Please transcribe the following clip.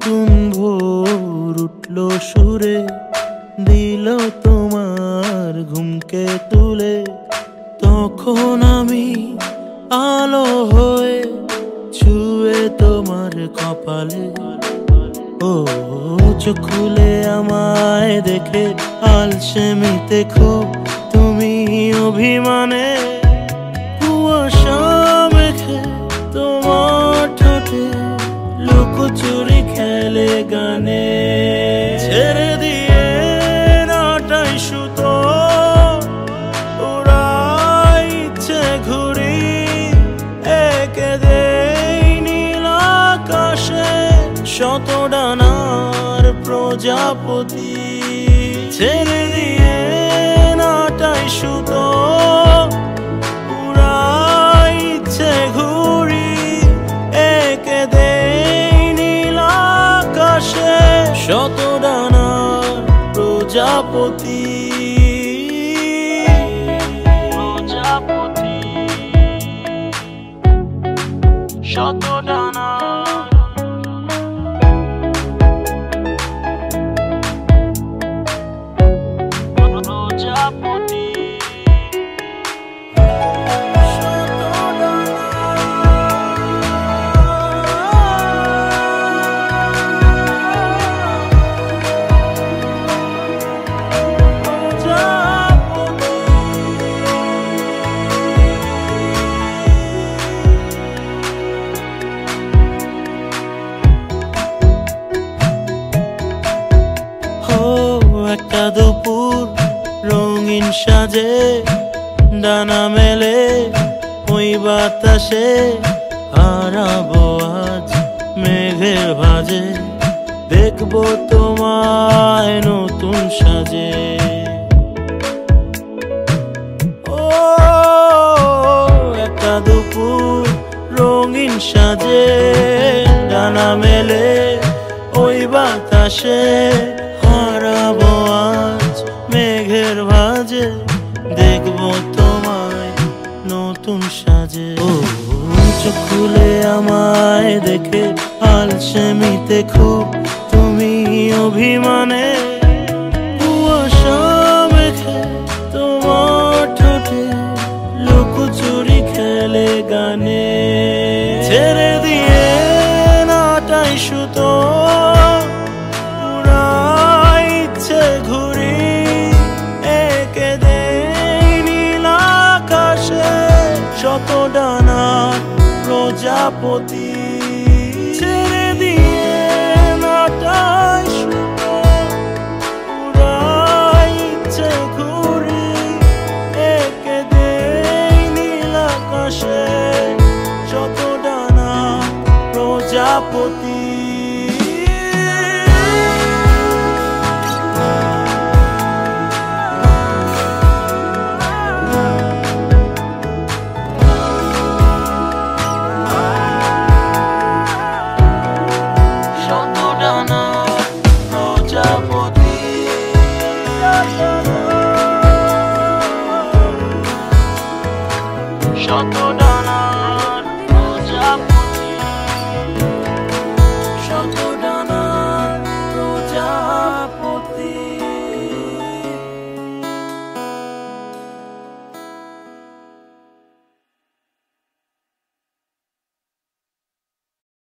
নতুন ভোর উঠলো সুরে, দিল তোমার ঘুমকে তুলে। তখন আমি আলো হয়ে ছুঁয়ে তোমার কপালে। ও চোখ খুলে আমায় দেখে আলসেমিতে খুব তুমি অভিমানে। কুয়াশা মেখে তোমার ঠোঁটে লুকোচুরি খেলে গানে। ছেড়ে দিয়ে নাটাই সুতো ওড়াই ইচ্ছে ঘুরি, এঁকে দেই নীল আকাশে শত ডানার প্রজাপতি। ছেড়ে দিয়ে নাটাই সুতো উড়াই ইচ্ছে ঘুরি, এঁকে দেই নীল আকাশে শত ডানার প্রজাপতি। প্রজাপতি শত ডানা প্রজাপতি। একটা দুপুর রঙিন সাজে ডানা মেলে ওই বাতাসে, হারাবো আজ মেঘের ভাজে। দেখবো তোমায় নতুন সাজে। ও একটা দুপুর রঙিন সাজে ডানা মেলে ওই বাতাসে, হারাবো আজ মেঘের ভাজে। দেখবো তোমায় নতুন সাজে। ও চোখ খুলে আমায় দেখে আলসেমিতে খুব তুমি অভিমানে। কুয়াশা মেখে তোমার ঠোঁটে লুকোচুরি খেলে গানে। ছেড়ে দিয়ে নাটাই সুতো ঘুরি, এঁকে দেই নীল আকাশে শত ডানার প্রজাপতি।